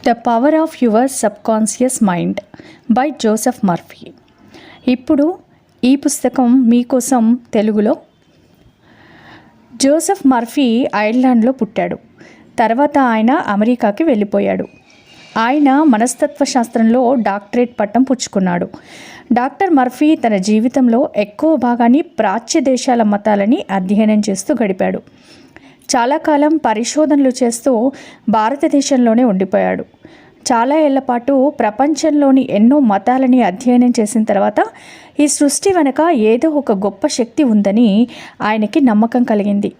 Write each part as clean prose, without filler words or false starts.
The power of your subconscious mind by Joseph Murphy. ఇప్పుడు ఈ పుస్తకం మీకోసం తెలుగులో. జోసెఫ్ మర్ఫీ ఐర్లాండ్లో పుట్టాడు. తర్వాత ఆయన అమెరికాకి వెళ్ళిపోయాడు. ఆయన మనస్తత్వ శాస్త్రంలో డాక్టరేట్ పట్టం పుచ్చుకున్నాడు. డాక్టర్ మర్ఫీ తన జీవితంలో ఎక్కువ భాగాన్ని ప్రాచ్య దేశాల మతాలని అధ్యయనం చేస్తూ గడిపాడు. చాలా కాలం పరిశోధనలు చేస్తూ భారతదేశంలోనే ఉండిపోయాడు. చాలా ఏళ్ల పాటు ప్రపంచంలోని ఎన్నో మతాలని అధ్యయనం చేసిన తర్వాత ఈ సృష్టి వెనుక ఏదో ఒక గొప్ప శక్తి ఉందని ఆయనకి నమ్మకం కలిగింది.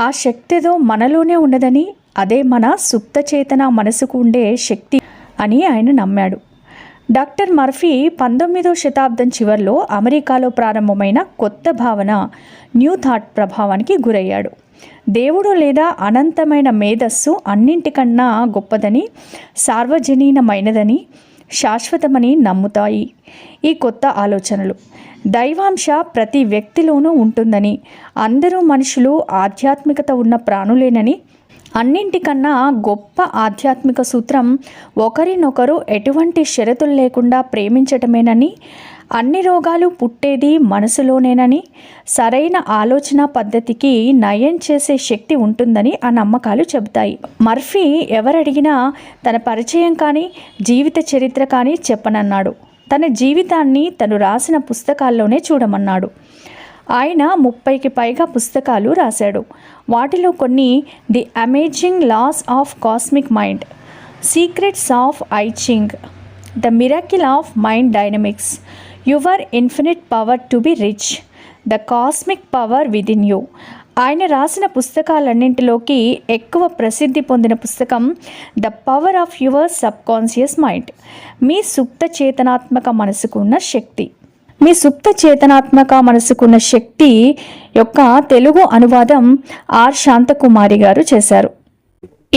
ఆ శక్తిదో మనలోనే ఉన్నదని, అదే మన సుప్త చేతన మనసుకు ఉండే శక్తి అని ఆయన నమ్మాడు. డాక్టర్ మర్ఫీ 19వ శతాబ్దం చివరిలో అమెరికాలో ప్రారంభమైన కొత్త భావన న్యూ థాట్ ప్రభావానికి గురయ్యాడు. దేవుడు లేదా అనంతమైన మేధస్సు అన్నింటికన్నా గొప్పదని, సార్వజనీనమైనదని, శాశ్వతమని నమ్ముతాయి ఈ కొత్త ఆలోచనలు. దైవాంశ ప్రతి వ్యక్తిలోనూ ఉంటుందని, అందరూ మనుషులు ఆధ్యాత్మికత ఉన్న ప్రాణులేనని, అన్నింటికన్నా గొప్ప ఆధ్యాత్మిక సూత్రం ఒకరినొకరు ఎటువంటి షరతులు లేకుండా ప్రేమించటమేనని, అన్ని రోగాలు పుట్టేది మనసులోనేనని, సరైన ఆలోచన పద్ధతికి నయం చేసే శక్తి ఉంటుందని ఆ నమ్మకాలు చెబుతాయి. మర్ఫీ ఎవరడిగినా తన పరిచయం కానీ జీవిత చరిత్ర కానీ చెప్పనన్నాడు. తన జీవితాన్ని తను రాసిన పుస్తకాల్లోనే చూడమన్నాడు. ఆయన 30కి పైగా పుస్తకాలు రాశాడు. వాటిలో కొన్ని the amazing laws of cosmic mind, secrets of I Ching, the miracle of mind dynamics, your infinite power to be rich, the cosmic power within you. ఆయన రాసిన పుస్తకాలన్నింటిలోకి ఎక్కువ ప్రసిద్ధి పొందిన పుస్తకం the power of your subconscious mind, మీ సుప్త చేతనాత్మక మనసుకున్న శక్తి. మీ సుప్త చేతనాత్మక మనసుకున్న శక్తి యొక్క తెలుగు అనువాదం ఆర్ శాంతకుమారి గారు చేశారు.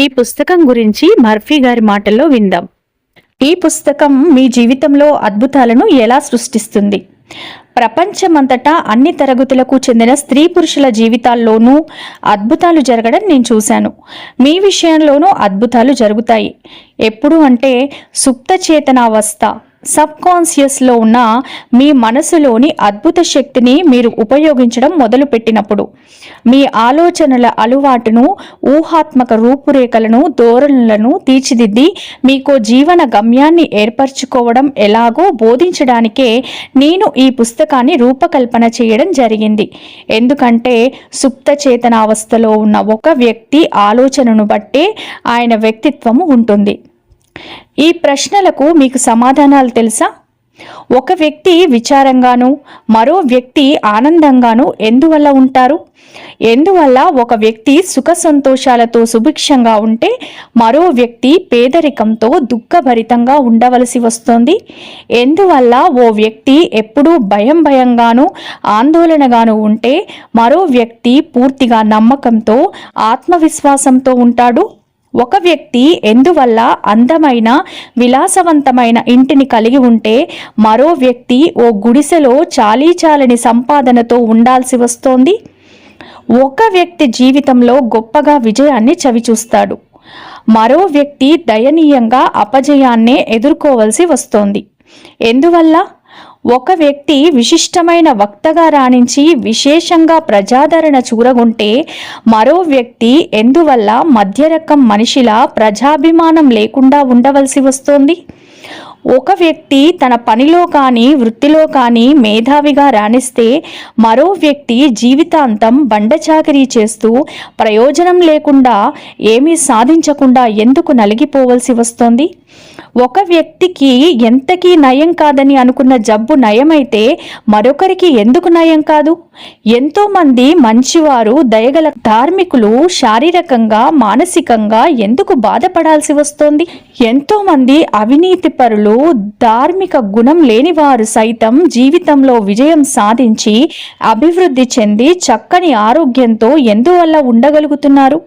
ఈ పుస్తకం గురించి మర్ఫీ గారి మాటల్లో విందాం. ఈ పుస్తకం మీ జీవితంలో అద్భుతాలను ఎలా సృష్టిస్తుంది? ప్రపంచమంతటా అన్ని తరగతులకు చెందిన స్త్రీ పురుషుల జీవితాల్లోనూ అద్భుతాలు జరగడం నేను చూశాను. మీ విషయంలోనూ అద్భుతాలు జరుగుతాయి. ఎప్పుడు అంటే సుప్త చేతనావస్థ, సబ్కాన్షియస్లో ఉన్న మీ మనసులోని అద్భుత శక్తిని మీరు ఉపయోగించడం మొదలుపెట్టినప్పుడు. మీ ఆలోచనల అలవాటును, ఊహాత్మక రూపురేఖలను, ధోరణులను తీర్చిదిద్ది మీకు జీవన గమ్యాన్ని ఏర్పరచుకోవడం ఎలాగో బోధించడానికే నేను ఈ పుస్తకాన్ని రూపకల్పన చేయడం జరిగింది. ఎందుకంటే సుప్త చేతనావస్థలో ఉన్న ఒక వ్యక్తి ఆలోచనను బట్టే ఆయన వ్యక్తిత్వము ఉంటుంది. ఈ ప్రశ్నలకు మీకు సమాధానాలు తెలుసా? ఒక వ్యక్తి విచారంగాను, మరో వ్యక్తి ఆనందంగాను ఎందువల్ల ఉంటారు? ఎందువల్ల ఒక వ్యక్తి సుఖ సంతోషాలతో సుభిక్షంగా ఉంటే మరో వ్యక్తి పేదరికంతో దుఃఖభరితంగా ఉండవలసి వస్తుంది? ఎందువల్ల ఓ వ్యక్తి ఎప్పుడూ భయంగాను, ఆందోళనగాను ఉంటే మరో వ్యక్తి పూర్తిగా నమ్మకంతో, ఆత్మవిశ్వాసంతో ఉంటాడు? ఒక వ్యక్తి ఎందువల్ల అందమైన, విలాసవంతమైన ఇంటిని కలిగి ఉంటే మరో వ్యక్తి ఓ గుడిసెలో చాలీచాలని సంపాదనతో ఉండాల్సి వస్తోంది? ఒక వ్యక్తి జీవితంలో గొప్పగా విజయాన్ని చవిచూస్తాడు, మరో వ్యక్తి దయనీయంగా అపజయాన్నే ఎదుర్కోవలసి వస్తోంది. ఎందువల్ల? ఒక వ్యక్తి విశిష్టమైన వక్తగా రాణించి విశేషంగా ప్రజాదరణ చూరగొంటే మరో వ్యక్తి ఎందువల్ల మధ్యరకం మనిషిలా ప్రజాభిమానం లేకుండా ఉండవలసి వస్తోంది? ఒక వ్యక్తి తన పనిలో కానీ వృత్తిలో కానీ మేధావిగా రాణిస్తే మరో వ్యక్తి జీవితాంతం బండచాకిరీ చేస్తూ ప్రయోజనం లేకుండా, ఏమీ సాధించకుండా ఎందుకు నలిగిపోవలసి వస్తోంది? ఒక వ్యక్తికి ఎంతకీ నయం కాదని అనుకున్న జబ్బు నయమైతే మరొకరికి ఎందుకు నయం కాదు? ఎంతో మంది మంచివారు, దయగల ధార్మికులు శారీరకంగా, మానసికంగా ఎందుకు బాధపడాల్సి వస్తోంది? ఎంతో మంది అవినీతి పరులు, ధార్మిక గుణం లేని వారు సైతం జీవితంలో విజయం సాధించి అభివృద్ధి చెంది చక్కని ఆరోగ్యంతో ఎందువల్ల ఉండగలుగుతున్నారు?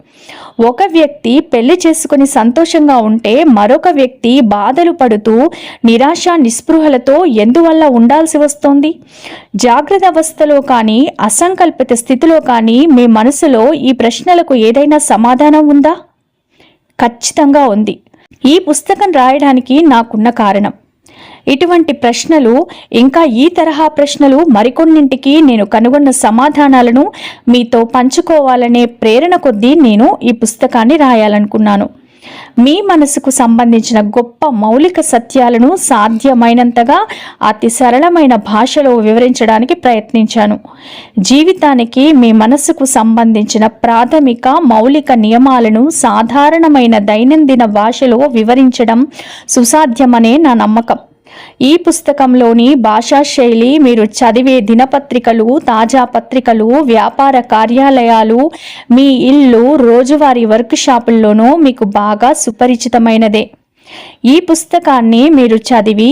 ఒక వ్యక్తి పెళ్లి చేసుకుని సంతోషంగా ఉంటే మరొక వ్యక్తి బాధలు పడుతూ నిరాశ నిస్పృహలతో ఎందువల్ల ఉండాల్సి వస్తోంది? జాగ్రత్త అవస్థలో కానీ అసంకల్పిత స్థితిలో కానీ మీ మనసులో ఈ ప్రశ్నలకు ఏదైనా సమాధానం ఉందా? ఖచ్చితంగా ఉంది. ఈ పుస్తకం రాయడానికి నాకున్న కారణం. ఇటువంటి ప్రశ్నలు, ఇంకా ఈ తరహా ప్రశ్నలు మరికొన్నింటికి నేను కనుగొన్న సమాధానాలను మీతో పంచుకోవాలనే ప్రేరణ కొద్దీ నేను ఈ పుస్తకాన్ని రాయాలనుకున్నాను. మీ మనసుకు సంబంధించిన గొప్ప మౌలిక సత్యాలను సాధ్యమైనంతగా అతి సరళమైన భాషలో వివరించడానికి ప్రయత్నించాను. జీవితానికి మీ మనసుకు సంబంధించిన ప్రాథమిక మౌలిక నియమాలను సాధారణమైన దైనందిన భాషలో వివరించడం సుసాధ్యమనే నా నమ్మకం. ఈ పుస్తకంలోని భాషా శైలి మీరు చదివే దినపత్రికలు, తాజా పత్రికలు, వ్యాపార కార్యాలయాలు, మీ ఇల్లు, రోజువారీ వర్క్ షాపుల్లోనూ మీకు బాగా సుపరిచితమైనదే. ఈ పుస్తకాన్ని మీరు చదివి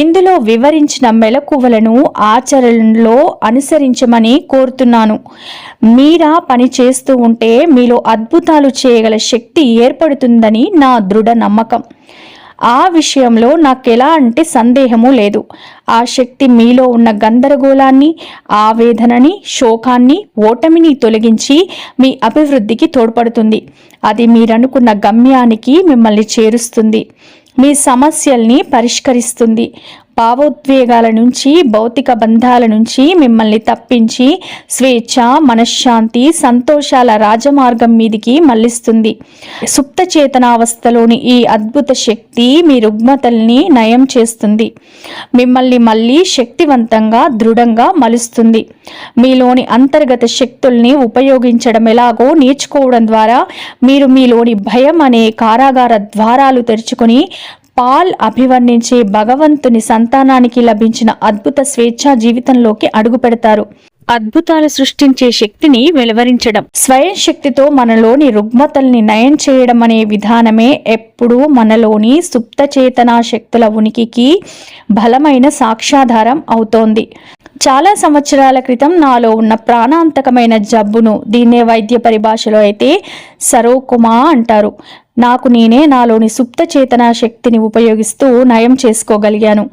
ఇందులో వివరించిన మెలకువలను ఆచరణలో అనుసరించమని కోరుతున్నాను. మీరా పని చేస్తూ ఉంటే మీలో అద్భుతాలు చేయగల శక్తి ఏర్పడుతుందని నా దృఢ నమ్మకం. ఆ విషయంలో నాకెలాంటి సందేహము లేదు. ఆ శక్తి మీలో ఉన్న గందరగోళాన్ని, ఆవేదనని, శోకాన్ని, ఓటమిని తొలగించి మీ అభివృద్ధికి తోడ్పడుతుంది. అది మీరనుకున్న గమ్యానికి మిమ్మల్ని చేరుస్తుంది, మీ సమస్యల్ని పరిష్కరిస్తుంది, భావోద్వేగాల నుంచి, భౌతిక బంధాల నుంచి మిమ్మల్ని తప్పించి స్వేచ్ఛ, మనశ్శాంతి, సంతోషాల రాజమార్గం మీదికి మళ్లిస్తుంది. సుప్త చేతనావస్థలోని ఈ అద్భుత శక్తి మీ రుగ్మతల్ని నయం చేస్తుంది, మిమ్మల్ని మళ్ళీ శక్తివంతంగా, దృఢంగా మలుస్తుంది. మీలోని అంతర్గత శక్తుల్ని ఉపయోగించడం ఎలాగో నేర్చుకోవడం ద్వారా మీరు మీలోని భయం అనే కారాగార ద్వారాలు తెరుచుకొని పాల్ అభివర్ణించే భగవంతుని సంతానానికి లభించిన అద్భుత స్వేచ్ఛా జీవితంలోకి అడుగు పెడతారు. అద్భుతాలు సృష్టించే శక్తిని వెలువరించడం, స్వయం శక్తితో మనలోని రుగ్మతల్ని నయం చేయడం అనే విధానమే ఎప్పుడూ మనలోని సుప్త చేతనా శక్తుల ఉనికికి బలమైన సాక్ష్యాధారం అవుతోంది. చాలా సంవత్సరాల క్రితం నాలో ఉన్న ప్రాణాంతకమైన జబ్బును, దీన్నే వైద్య పరిభాషలో అయితే సరోకుమా అంటారు, నాకు నేనే నాలోని సుప్త చేతనా శక్తిని ఉపయోగిస్తూ నయం చేసుకోగలిగాను.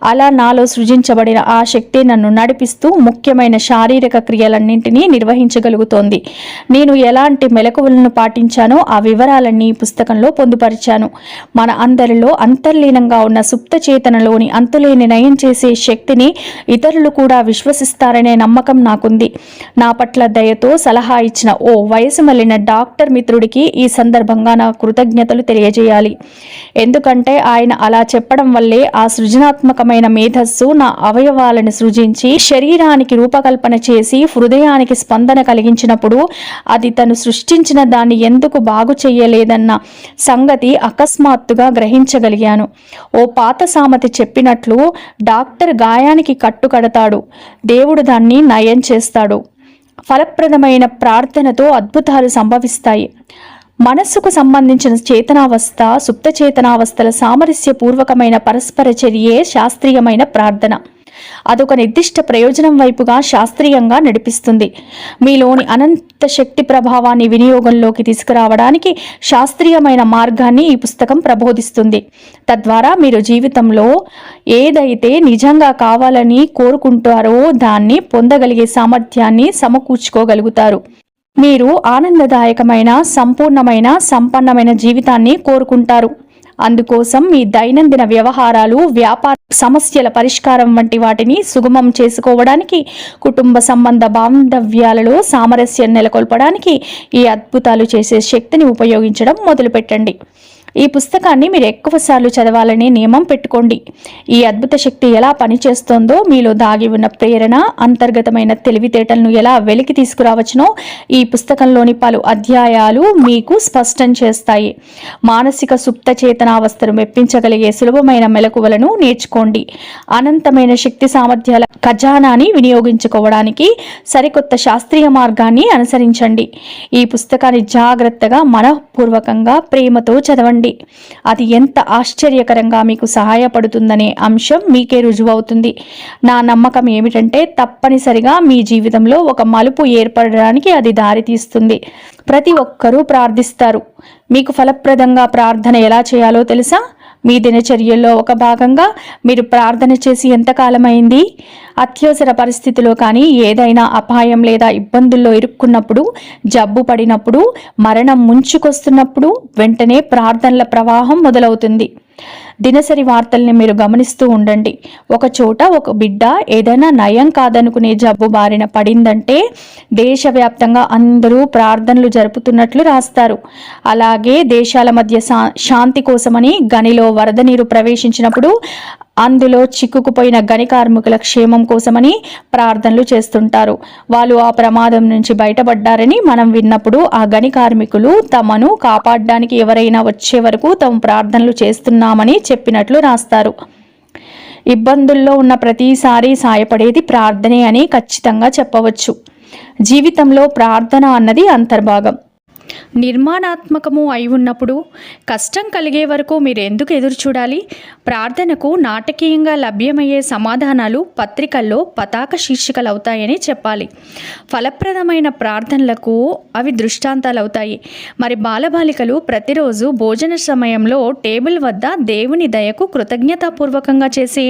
అలా నాలో సృజించబడిన ఆ శక్తి నన్ను నడిపిస్తూ ముఖ్యమైన శారీరక క్రియలన్నింటినీ నిర్వహించగలుగుతోంది. నేను ఎలాంటి మెలకువలను పాటించానో ఆ వివరాలన్నీ ఈ పుస్తకంలో పొందుపరిచాను. మన అందరిలో అంతర్లీనంగా ఉన్న సుప్త చేతనలోని అంతులేని నయం చేసే శక్తిని ఇతరులు కూడా విశ్వసిస్తారనే నమ్మకం నాకుంది. నా పట్ల దయతో సలహా ఇచ్చిన ఓ వయసు మళ్ళిన డాక్టర్ మిత్రుడికి ఈ సందర్భంగా నా కృతజ్ఞతలు తెలియజేయాలి. ఎందుకంటే ఆయన అలా చెప్పడం వల్లే ఆ సృజనాత్మకమైన మేధస్సు నా అవయవాలను సృజించి శరీరానికి రూపకల్పన చేసి హృదయానికి స్పందన కలిగించినప్పుడు అది తను సృష్టించిన దాన్ని ఎందుకు బాగు చెయ్యలేదన్న సంగతి అకస్మాత్తుగా గ్రహించగలిగాను. ఓ పాత సామెత చెప్పినట్లు డాక్టర్ గాయానికి కట్టు కడతాడు, దేవుడు దాన్ని నయం చేస్తాడు. ఫలప్రదమైన ప్రార్థనతో అద్భుతాలు సంభవిస్తాయి. మనస్సుకు సంబంధించిన చేతనావస్థ, సుప్త చేతనావస్థల సామరస్యపూర్వకమైన పరస్పర చర్యే శాస్త్రీయమైన ప్రార్థన. అదొక నిర్దిష్ట ప్రయోజనం వైపుగా శాస్త్రీయంగా నడిపిస్తుంది. మీలోని అనంత శక్తి ప్రభావాన్ని వినియోగంలోకి తీసుకురావడానికి శాస్త్రీయమైన మార్గాన్ని ఈ పుస్తకం ప్రబోధిస్తుంది. తద్వారా మీరు జీవితంలో ఏదైతే నిజంగా కావాలని కోరుకుంటారో దాన్ని పొందగలిగే సామర్థ్యాన్ని సమకూర్చుకోగలుగుతారు. మీరు ఆనందదాయకమైన, సంపూర్ణమైన, సంపన్నమైన జీవితాన్ని కోరుకుంటారు. అందుకోసం మీ దైనందిన వ్యవహారాలు, వ్యాపార సమస్యల పరిష్కారం వంటి వాటిని సుగమం చేసుకోవడానికి, కుటుంబ సంబంధ బాంధవ్యాలలో సామరస్యం నెలకొల్పడానికి ఈ అద్భుతాలు చేసే శక్తిని ఉపయోగించడం మొదలుపెట్టండి. ఈ పుస్తకాన్ని మీరు ఎక్కువసార్లు చదవాలని నియమం పెట్టుకోండి. ఈ అద్భుత శక్తి ఎలా పనిచేస్తోందో, మీలో దాగి ఉన్న ప్రేరణ, అంతర్గతమైన తెలివితేటలను ఎలా వెలికి తీసుకురావచ్చునో ఈ పుస్తకంలోని పలు అధ్యాయాలు మీకు స్పష్టం చేస్తాయి. మానసిక సుప్త చేతనావస్థను మెప్పించగలిగే సులభమైన మెలకువలను నేర్చుకోండి. అనంతమైన శక్తి సామర్థ్యాల ఖజానాని వినియోగించుకోవడానికి సరికొత్త శాస్త్రీయ మార్గాన్ని అనుసరించండి. ఈ పుస్తకాన్ని జాగ్రత్తగా, మనఃపూర్వకంగా, ప్రేమతో చదవండి. అది ఎంత ఆశ్చర్యకరంగా మీకు సహాయపడుతుందనే అంశం మీకే రుజువవుతుంది. నా నమ్మకం ఏమిటంటే తప్పనిసరిగా మీ జీవితంలో ఒక మలుపు ఏర్పడడానికి అది దారితీస్తుంది. ప్రతి ఒక్కరూ ప్రార్థిస్తారు. మీకు ఫలప్రదంగా ప్రార్థన ఎలా చేయాలో తెలుసా? మీ దినచర్యల్లో ఒక భాగంగా మీరు ప్రార్థన చేసి ఎంతకాలమైంది? అత్యవసర పరిస్థితిలో కానీ ఏదైనా అపాయం లేదా ఇబ్బందుల్లో ఇరుక్కున్నప్పుడు, జబ్బు పడినప్పుడు, మరణం ముంచుకొస్తున్నప్పుడు వెంటనే ప్రార్థనల ప్రవాహం మొదలవుతుంది. దినసరి వార్తల్ని మీరు గమనిస్తూ ఉండండి. ఒక చోట ఒక బిడ్డ ఏదైనా నయం కాదనుకునే జబ్బు బారిన పడిందంటే దేశవ్యాప్తంగా అందరూ ప్రార్థనలు జరుపుతున్నట్లు రాస్తారు. అలాగే దేశాల మధ్య శాంతి కోసమని గనిలో వరద నీరు ప్రవేశించినప్పుడు అందులో చిక్కుకుపోయిన గని కార్మికుల క్షేమం కోసమని ప్రార్థనలు చేస్తుంటారు. వాళ్ళు ఆ ప్రమాదం నుంచి బయటపడ్డారని మనం విన్నప్పుడు ఆ గని కార్మికులు తమను కాపాడడానికి ఎవరైనా వచ్చే వరకు తాము ప్రార్థనలు చేస్తున్నామని చెప్పినట్లు రాస్తారు. ఇబ్బందుల్లో ఉన్న ప్రతిసారి సాయపడేది ప్రార్థనే అని ఖచ్చితంగా చెప్పవచ్చు. జీవితంలో ప్రార్థన అన్నది అంతర్భాగం. నిర్మాణాత్మకము అయి ఉన్నప్పుడు కష్టం కలిగే వరకు మీరు ఎందుకు ఎదురు చూడాలి? ప్రార్థనకు నాటకీయంగా లభ్యమయ్యే సమాధానాలు పత్రికల్లో పతాక శీర్షికలు అవుతాయని చెప్పాలి. ఫలప్రదమైన ప్రార్థనలకు అవి దృష్టాంతాలు అవుతాయి. మరి బాలబాలికలు ప్రతిరోజు భోజన సమయంలో టేబుల్ వద్ద దేవుని దయకు కృతజ్ఞతాపూర్వకంగా చేసే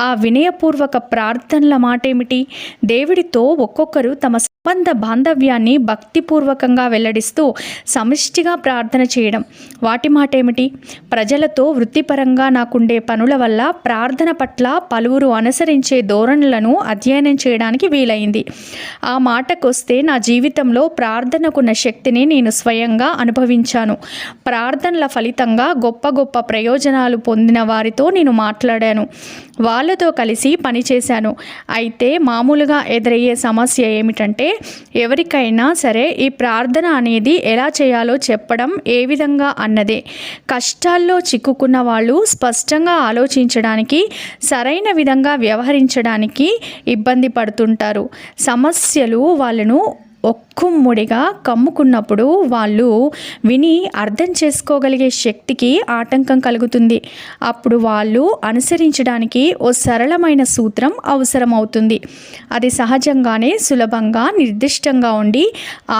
ఆ వినయపూర్వక ప్రార్థనల మాటేమిటి? దేవుడితో ఒక్కొక్కరు తమ సంబంధ బాంధవ్యాన్ని భక్తిపూర్వకంగా వెల్లడిస్తూ సమిష్టిగా ప్రార్థన చేయడం. వాటి మాట ఏమిటి? ప్రజలతో వృత్తిపరంగా నాకుండే పనుల వల్ల ప్రార్థన పట్ల పలువురు అనుసరించే ధోరణులను అధ్యయనం చేయడానికి వీలైంది. ఆ మాటకొస్తే నా జీవితంలో ప్రార్థనకున్న శక్తిని నేను స్వయంగా అనుభవించాను. ప్రార్థనల ఫలితంగా గొప్ప గొప్ప ప్రయోజనాలు పొందిన వారితో నేను మాట్లాడాను, వాళ్ళతో కలిసి పనిచేశాను. అయితే మామూలుగా ఎదురయ్యే సమస్య ఏమిటంటే ఎవరికైనా సరే ఈ ప్రార్థన అనేది ఎలా చేయాలో చెప్పడం ఏ విధంగా అన్నదే. కష్టాల్లో చిక్కుకున్న వాళ్ళు స్పష్టంగా ఆలోచించడానికి, సరైన విధంగా వ్యవహరించడానికి ఇబ్బంది పడుతుంటారు. సమస్యలు వాళ్ళను ఒక్కుమ్ముడిగా కమ్ముకున్నప్పుడు వాళ్ళు విని అర్థం చేసుకోగలిగే శక్తికి ఆటంకం కలుగుతుంది. అప్పుడు వాళ్ళు అనుసరించడానికి ఓ సరళమైన సూత్రం అవసరమవుతుంది. అది సహజంగానే సులభంగా నిర్దిష్టంగా ఉండి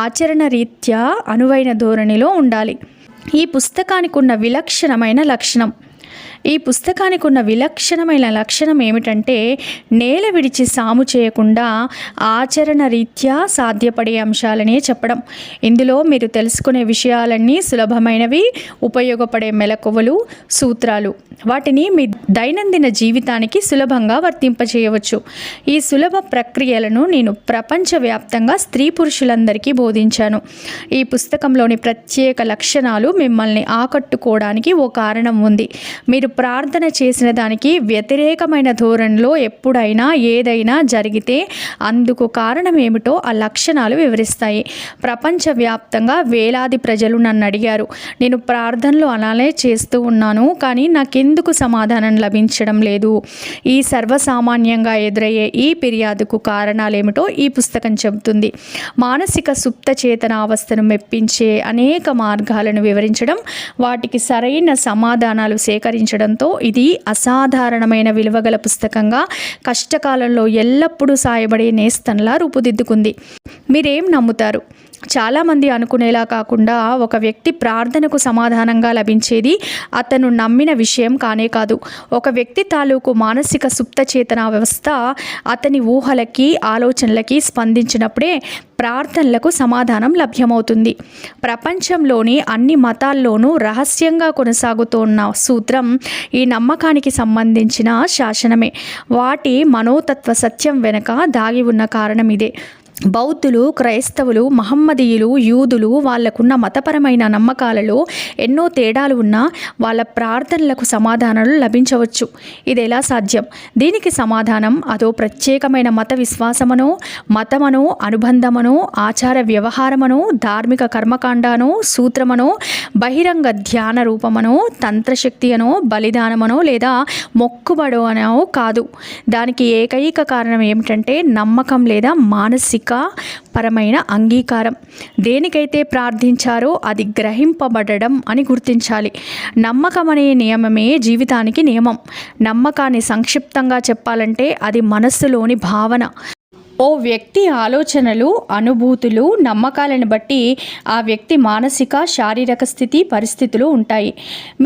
ఆచరణ రీత్యా అనువైన ధోరణిలో ఉండాలి. ఈ పుస్తకానికి ఉన్న విలక్షణమైన లక్షణం ఏమిటంటే నేల విడిచి సాము చేయకుండా ఆచరణ రీత్యా సాధ్యపడే అంశాలనే చెప్పడం. ఇందులో మీరు తెలుసుకునే విషయాలన్నీ సులభమైనవి, ఉపయోగపడే మెలకువలు, సూత్రాలు. వాటిని మీ దైనందిన జీవితానికి సులభంగా వర్తింపచేయవచ్చు. ఈ సులభ ప్రక్రియలను నేను ప్రపంచవ్యాప్తంగా స్త్రీ పురుషులందరికీ బోధించాను. ఈ పుస్తకంలోని ప్రత్యేక లక్షణాలు మిమ్మల్ని ఆకట్టుకోవడానికి ఓ కారణం ఉంది. మీరు ప్రార్థన చేసిన దానికి వ్యతిరేకమైన ధోరణిలో ఎప్పుడైనా ఏదైనా జరిగితే అందుకు కారణం ఏమిటో ఆ లక్షణాలు వివరిస్తాయి. ప్రపంచవ్యాప్తంగా వేలాది ప్రజలు నన్ను అడిగారు, నేను ప్రార్థనలు అలానే చేస్తూ ఉన్నాను, కానీ నాకెందుకు సమాధానం లభించడం లేదు? ఈ సర్వసామాన్యంగా ఎదురయ్యే ఈ ఫిర్యాదుకు కారణాలేమిటో ఈ పుస్తకం చెబుతుంది. మానసిక సుప్త చేతన అవస్థను మెప్పించే అనేక మార్గాలను వివరించడం, వాటికి సరైన సమాధానాలు సేకరించడంతో ఇది అసాధారణమైన విలువగల పుస్తకంగా, కష్టకాలంలో ఎల్లప్పుడూ సాయపడే నేస్తంలా రూపుదిద్దుకుంది. మీరేం నమ్ముతారు? చాలామంది అనుకునేలా కాకుండా ఒక వ్యక్తి ప్రార్థనకు సమాధానంగా లభించేది అతను నమ్మిన విషయం కానే కాదు. ఒక వ్యక్తి తాలూకు మానసిక సుప్త చేతన వ్యవస్థ అతని ఊహలకి, ఆలోచనలకి స్పందించినప్పుడే ప్రార్థనలకు సమాధానం లభ్యమవుతుంది. ప్రపంచంలోని అన్ని మతాల్లోనూ రహస్యంగా కొనసాగుతున్న సూత్రం ఈ నమ్మకానికి సంబంధించిన శాసనమే. వాటి మనోతత్వ సత్యం వెనుక దాగి ఉన్న కారణం ఇదే. బౌద్ధులు, క్రైస్తవులు, మహమ్మదీయులు, యూదులు వాళ్లకున్న మతపరమైన నమ్మకాలలో ఎన్నో తేడాలు ఉన్నా వాళ్ళ ప్రార్థనలకు సమాధానాలు లభించవచ్చు. ఇది ఎలా సాధ్యం? దీనికి సమాధానం అదో ప్రత్యేకమైన మత విశ్వాసమనో, మతమనో, అనుబంధమనో, ఆచార వ్యవహారమనో, ధార్మిక కర్మకాండానో, సూత్రమనో, బహిరంగ ధ్యాన రూపమనో, తంత్రశక్తి అనో, బలిదానమనో లేదా మొక్కుబడో అనో కాదు. దానికి ఏకైక కారణం ఏమిటంటే నమ్మకం లేదా మానసిక పరమైన అంగీకారం. దేనికైతే ప్రార్థించారో అది గ్రహింపబడడం అని గుర్తించాలి. నమ్మకం అనే నియమమే జీవితానికి నియమం. నమ్మకాన్ని సంక్షిప్తంగా చెప్పాలంటే అది మనస్సులోని భావన. ఓ వ్యక్తి ఆలోచనలు, అనుభూతులు, నమ్మకాలను బట్టి ఆ వ్యక్తి మానసిక, శారీరక స్థితి, పరిస్థితులు ఉంటాయి.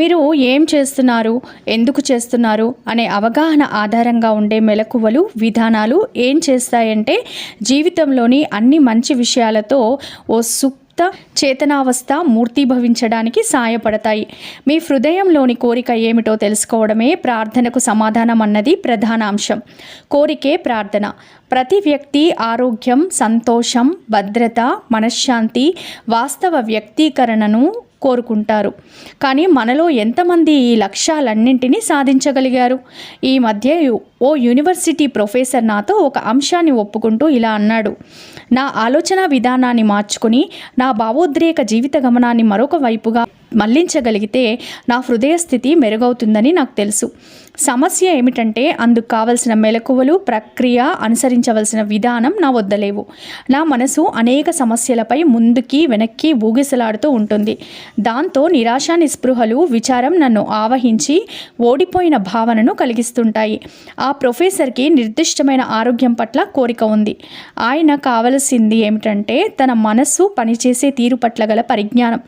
మీరు ఏం చేస్తున్నారు, ఎందుకు చేస్తున్నారు అనే అవగాహన ఆధారంగా ఉండే మెలకువలు, విధానాలు ఏం చేస్తాయంటే జీవితంలోని అన్ని మంచి విషయాలతో ఓ చేతనావస్థ మూర్తీభవించడానికి సాయపడతాయి. మీ హృదయంలోని కోరిక ఏమిటో తెలుసుకోవడమే ప్రార్థనకు సమాధానం అన్నది ప్రధాన అంశం. కోరికే ప్రార్థన. ప్రతి వ్యక్తి ఆరోగ్యం, సంతోషం, భద్రత, మనశ్శాంతి, వాస్తవ వ్యక్తీకరణను కోరుకుంటారు. కానీ మనలో ఎంతమంది ఈ లక్ష్యాలన్నింటినీ సాధించగలిగారు? ఈ మధ్య ఓ యూనివర్సిటీ ప్రొఫెసర్ నాతో ఒక అంశాన్ని ఒప్పుకుంటూ ఇలా అన్నాడు: నా ఆలోచన విధానాన్ని మార్చుకుని నా భావోద్రేక జీవిత గమనాన్ని మరొక వైపుగా మళ్లించగలిగితే నా హృదయ స్థితి మెరుగవుతుందని నాకు తెలుసు. సమస్య ఏమిటంటే అందుకు కావలసిన మెలకువలు, ప్రక్రియ, అనుసరించవలసిన విధానం నా వద్ద లేవు. నా మనసు అనేక సమస్యలపై ముందుకి వెనక్కి ఊగిసలాడుతూ ఉంటుంది. దాంతో నిరాశ, నిస్పృహలు, విచారం నన్ను ఆవహించి ఓడిపోయిన భావనను కలిగిస్తుంటాయి. ఆ ప్రొఫెసర్కి నిర్దిష్టమైన ఆరోగ్యం పట్ల కోరిక ఉంది. ఆయన కావలసింది ఏమిటంటే తన మనస్సు పనిచేసే తీరు పట్ల గల పరిజ్ఞానం.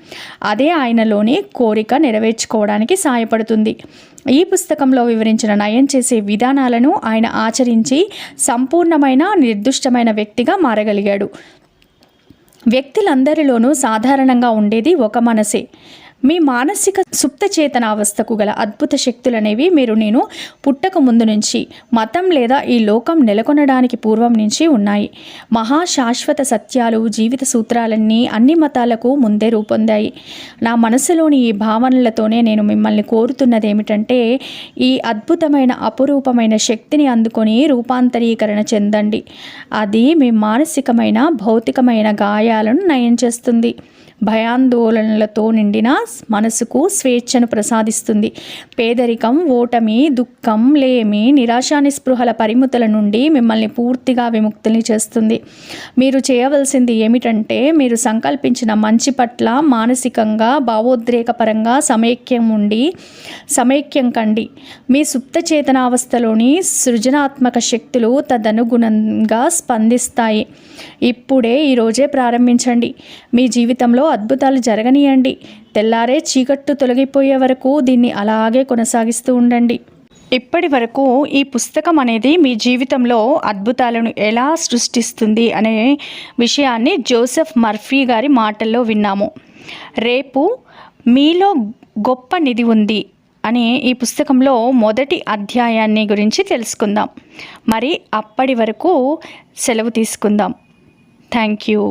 అదే ఆయనలోని కోరిక నెరవేర్చుకోవడానికి సహాయపడుతుంది. ఈ పుస్తకంలో వివరించిన నయం చేసే విధానాలను ఆయన ఆచరించి సంపూర్ణమైన, నిర్దిష్టమైన వ్యక్తిగా మారగలిగాడు. వ్యక్తులందరిలోనూ సాధారణంగా ఉండేది ఒక మనసే. మీ మానసిక సుప్త చేతనావస్థకు గల అద్భుత శక్తులనేవి నేను పుట్టక ముందు నుంచి, మతం లేదా ఈ లోకం నెలకొనడానికి పూర్వం నుంచి ఉన్నాయి. మహాశాశ్వత సత్యాలు, జీవిత సూత్రాలన్నీ అన్ని మతాలకు ముందే రూపొందాయి. నా మనసులోని ఈ భావనలతోనే నేను మిమ్మల్ని కోరుతున్నది ఏమిటంటే ఈ అద్భుతమైన, అపురూపమైన శక్తిని అందుకొని రూపాంతరీకరణ చెందండి. అది మీ మానసికమైన, భౌతికమైన గాయాలను నయం చేస్తుంది. భయాందోళనలతో నిండిన మనసుకు స్వేచ్ఛను ప్రసాదిస్తుంది. పేదరికం, ఓటమి, దుఃఖం, లేమి, నిరాశా నిస్పృహల పరిమితుల నుండి మిమ్మల్ని పూర్తిగా విముక్తుల్ని చేస్తుంది. మీరు చేయవలసింది ఏమిటంటే మీరు సంకల్పించిన మంచి పట్ల మానసికంగా, భావోద్రేకపరంగా సమైక్యం కండి. మీ సుప్త చేతనావస్థలోని సృజనాత్మక శక్తులు తదనుగుణంగా స్పందిస్తాయి. ఇప్పుడే, ఈరోజే ప్రారంభించండి. మీ జీవితంలో అద్భుతాలు జరగనీయండి. తెల్లారే చీకట్టు తొలగిపోయే వరకు దీన్ని అలాగే కొనసాగిస్తూ ఉండండి. ఇప్పటి వరకు ఈ పుస్తకం అనేది మీ జీవితంలో అద్భుతాలను ఎలా సృష్టిస్తుంది అనే విషయాన్ని జోసెఫ్ మర్ఫీ గారి మాటల్లో విన్నాము. రేపు మీలో గొప్ప నిధి ఉంది అనే ఈ పుస్తకంలో మొదటి అధ్యాయాన్ని గురించి తెలుసుకుందాం. మరి అప్పటి వరకు సెలవు తీసుకుందాం. Thank you.